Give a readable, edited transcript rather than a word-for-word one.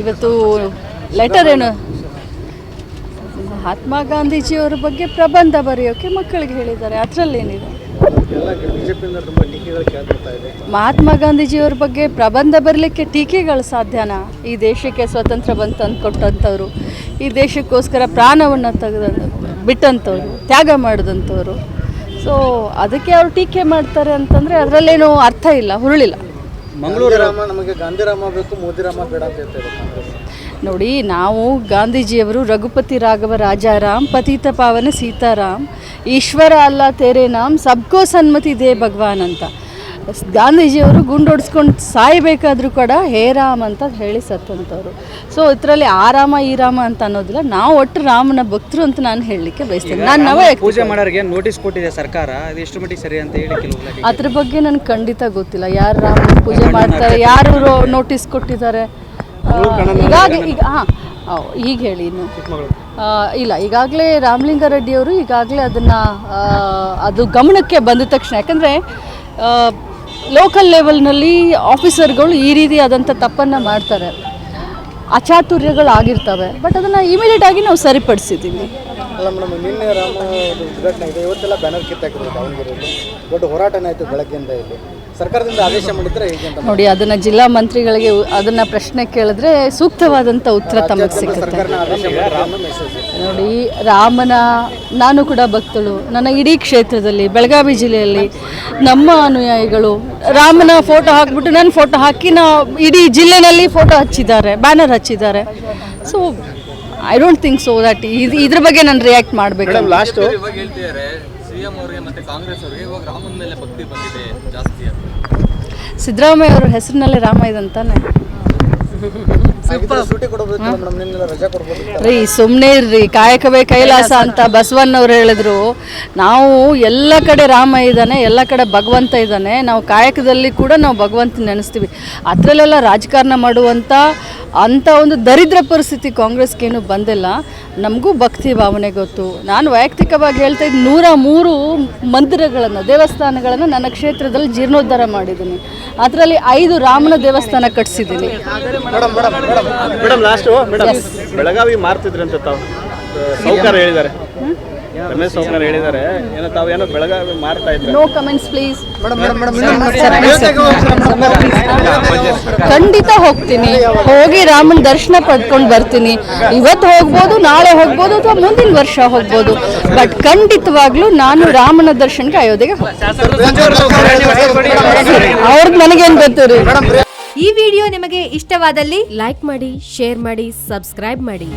ಇವತ್ತು ಲೆಟರ್ ಏನು ಮಹಾತ್ಮ ಗಾಂಧೀಜಿಯವರ ಬಗ್ಗೆ ಪ್ರಬಂಧ ಬರೆಯೋಕ್ಕೆ ಮಕ್ಕಳಿಗೆ ಹೇಳಿದ್ದಾರೆ, ಅದರಲ್ಲೇನಿದೆ. ಮಹಾತ್ಮ ಗಾಂಧೀಜಿಯವ್ರ ಬಗ್ಗೆ ಪ್ರಬಂಧ ಬರಲಿಕ್ಕೆ ಟೀಕೆಗಳು ಸಾಧ್ಯನಾ? ಈ ದೇಶಕ್ಕೆ ಸ್ವತಂತ್ರ ಬಂತು ಅಂದ್ಕೊಟ್ಟಂಥವ್ರು, ಈ ದೇಶಕ್ಕೋಸ್ಕರ ಪ್ರಾಣವನ್ನು ಬಿಟ್ಟಂಥವ್ರು, ತ್ಯಾಗ ಮಾಡಿದಂಥವ್ರು. ಸೊ ಅದಕ್ಕೆ ಅವರು ಟೀಕೆ ಮಾಡ್ತಾರೆ ಅಂತಂದರೆ ಅದರಲ್ಲೇನೂ ಅರ್ಥ ಇಲ್ಲ, ಹುರುಳಿಲ್ಲ. ಮಂಗಳೂರು ರಾಮ ನಮಗೆ ಗಾಂಧಿರಾಮ ಬೇಕು, ಮೋದಿರಾಮ ಬೇಡ ಅಂತ ಹೇಳ್ತಾರೆ. ನೋಡಿ, ನಾವು ಗಾಂಧೀಜಿಯವರು ರಘುಪತಿ ರಾಘವ ರಾಜಾರಾಮ್, ಪತಿತ ಪಾವನ ಸೀತಾರಾಮ್, ಈಶ್ವರ ಅಲ್ಲ ತೇರೆ ನಾಮ್, ಸಬ್ಕೋ ಸನ್ಮತಿ ದೇ ಭಗವಾನ್ ಅಂತ. ಗಾಂಧೀಜಿಯವರು ಗುಂಡೊಡ್ಸ್ಕೊಂಡು ಸಾಯಬೇಕಾದ್ರೂ ಕೂಡ ಹೇ ರಾಮ್ ಅಂತ ಹೇಳಿ ಸತ್ತಂಥವ್ರು. ಸೊ ಇದರಲ್ಲಿ ಆ ರಾಮ ಈ ರಾಮ ಅಂತ ಅನ್ನೋದಿಲ್ಲ, ನಾವು ಒಟ್ಟು ರಾಮನ ಭಕ್ತರು ಅಂತ ನಾನು ಹೇಳಲಿಕ್ಕೆ ಬಯಸ್ತೇನೆ. ನಾನು ಪೂಜೆ ಮಾಡೋರಿಗೆ ನೋಟಿಸ್ ಕೊಟ್ಟಿದೆ ಸರ್ಕಾರ, ಅದು ಎಷ್ಟು ಮಟ್ಟಿಗೆ ಸರಿ ಅಂತ ಹೇಳಿ ಅದ್ರ ಬಗ್ಗೆ ನನಗೆ ಖಂಡಿತ ಗೊತ್ತಿಲ್ಲ. ಯಾರು ರಾಮನ ಪೂಜೆ ಮಾಡ್ತಾರೆ, ಯಾರು ನೋಟಿಸ್ ಕೊಟ್ಟಿದ್ದಾರೆ ಈಗ ಹೇಳಿ ಇನ್ನು ಇಲ್ಲ. ಈಗಾಗಲೇ ರಾಮಲಿಂಗಾರೆಡ್ಡಿಯವರು ಈಗಾಗಲೇ ಅದನ್ನು ಅದು ಗಮನಕ್ಕೆ ಬಂದ ತಕ್ಷಣ, ಯಾಕಂದರೆ ಲೋಕಲ್ ಲೆವೆಲ್ನಲ್ಲಿ ಆಫೀಸರ್ಗಳು ಈ ರೀತಿಯಾದಂಥ ತಪ್ಪನ್ನು ಮಾಡ್ತಾರೆ, ಅಚಾತುರ್ಯಗಳು ಆಗಿರ್ತವೆ. ಬಟ್ ಅದನ್ನು ಇಮಿಡಿಯೇಟಾಗಿ ನಾವು ಸರಿಪಡಿಸಿದ್ದೀವಿ. ಅಲ್ಲ ಮೇಡಮ್, ನಿನ್ನೆ ರಾಮ ಉದ್ಘಾಟನೆ ಇದೆ, ಇವತ್ತೆಲ್ಲ ಬ್ಯಾನರ್ ಕಿತ್ತಾಕಿದ್ರು ದಾವಣಗೆರೆಯಲ್ಲಿ. ದೊಡ್ಡ ಹೋರಾಟನೇ ಆಯಿತು ಬೆಳಗ್ಗೆಯಿಂದ. ಇಲ್ಲಿ ಸರ್ಕಾರದಿಂದ ಆದೇಶ ಮಾಡಿದ್ರೆ ಹೇಗೆ ಅಂತ ನೋಡಿ, ಅದನ್ನು ಜಿಲ್ಲಾ ಮಂತ್ರಿಗಳಿಗೆ ಅದನ್ನು ಪ್ರಶ್ನೆ ಕೇಳಿದ್ರೆ ಸೂಕ್ತವಾದಂಥ ಉತ್ತರ ತಮಗೆ ಸಿಗುತ್ತೆ. ನೋಡಿ, ರಾಮನ ನಾನು ಕೂಡ ಭಕ್ತಳು. ನನ್ನ ಇಡೀ ಕ್ಷೇತ್ರದಲ್ಲಿ ಬೆಳಗಾವಿ ಜಿಲ್ಲೆಯಲ್ಲಿ ನಮ್ಮ ಅನುಯಾಯಿಗಳು ರಾಮನ ಫೋಟೋ ಹಾಕಿಬಿಟ್ಟು ನನ್ನ ಫೋಟೋ ಹಾಕಿ ಇಡೀ ಜಿಲ್ಲೆನಲ್ಲಿ ಫೋಟೋ ಹಚ್ಚಿದ್ದಾರೆ, ಬ್ಯಾನರ್ ಹಚ್ಚಿದ್ದಾರೆ. So I don't think so that ಇದ್ರ ಬಗ್ಗೆ ನಾನು ರಿಯಾಕ್ಟ್ ಮಾಡಬೇಕು. ಲಾಸ್ಟ್ ಸಿದ್ದರಾಮಯ್ಯ ಅವ್ರ ಹೆಸರಿನಲ್ಲೇ ರಾಮ ಇದಂತಾನೆ ರೀ. ಸುಮ್ಮನೆ ಇರ್ರಿ, ಕಾಯಕವೇ ಕೈಲಾಸ ಅಂತ ಬಸವಣ್ಣವ್ರು ಹೇಳಿದ್ರು. ನಾವು ಎಲ್ಲ ಕಡೆ ರಾಮ ಇದ್ದಾನೆ, ಎಲ್ಲ ಕಡೆ ಭಗವಂತ ಇದ್ದಾನೆ. ನಾವು ಕಾಯಕದಲ್ಲಿ ಕೂಡ ನಾವು ಭಗವಂತ ನೆನೆಸ್ತೀವಿ. ಅದರಲ್ಲೆಲ್ಲ ರಾಜಕಾರಣ ಮಾಡುವಂಥ ಅಂಥ ಒಂದು ದರಿದ್ರ ಪರಿಸ್ಥಿತಿ ಕಾಂಗ್ರೆಸ್ಗೇನು ಬಂದಿಲ್ಲ. ನಮಗೂ ಭಕ್ತಿ ಭಾವನೆ ಗೊತ್ತು. ನಾನು ವೈಯಕ್ತಿಕವಾಗಿ ಹೇಳ್ತಾ ಇದ್ದು 103 ಮಂದಿರಗಳನ್ನು, ದೇವಸ್ಥಾನಗಳನ್ನು ನನ್ನ ಕ್ಷೇತ್ರದಲ್ಲಿ ಜೀರ್ಣೋದ್ಧಾರ ಮಾಡಿದ್ದೀನಿ. ಅದರಲ್ಲಿ 5 ರಾಮನ ದೇವಸ್ಥಾನ ಕಟ್ಟಿಸಿದ್ದೀನಿ. ಮೇಡಮ್ ಲಾಸ್ಟು ಮೇಡಮ್, ಬೆಳಗಾವಿ ಮಾರ್ತಿದ್ರಿ ಅಂತ ತಾವು ಸೌಕರ್ ಹೇಳಿದ್ದಾರೆ, ರಮೇಶ್ ಸೌಕರ್ ಹೇಳಿದ್ದಾರೆ, ಏನೋ ತಾವು ಏನೋ ಬೆಳಗಾವಿ ಮಾರ್ತಾ ಇದ್ದಾರೆ. No comments please. ಖಂಡಿತ ಹೋಗ್ತೀನಿ, ಹೋಗಿ ರಾಮನ ದರ್ಶನ ಪಡ್ಕೊಂಡು ಬರ್ತೀನಿ. ಇವತ್ತು ಹೋಗ್ಬೋದು, ನಾಳೆ ಹೋಗ್ಬೋದು, ಅಥವಾ ಮುಂದಿನ ವರ್ಷ ಹೋಗ್ಬೋದು. ಬಟ್ ಖಂಡಿತವಾಗ್ಲೂ ನಾನು ರಾಮನ ದರ್ಶನಕ್ಕೆ ಅಯೋಧ್ಯೆಗೆ ಅವ್ರದ್ದು ನನಗೇನು ಗೊತ್ತು ರೀ. ಈ ವಿಡಿಯೋ ನಿಮಗೆ ಇಷ್ಟವಾದಲ್ಲಿ ಲೈಕ್ ಮಾಡಿ, ಶೇರ್ ಮಾಡಿ, ಸಬ್ಸ್ಕ್ರೈಬ್ ಮಾಡಿ.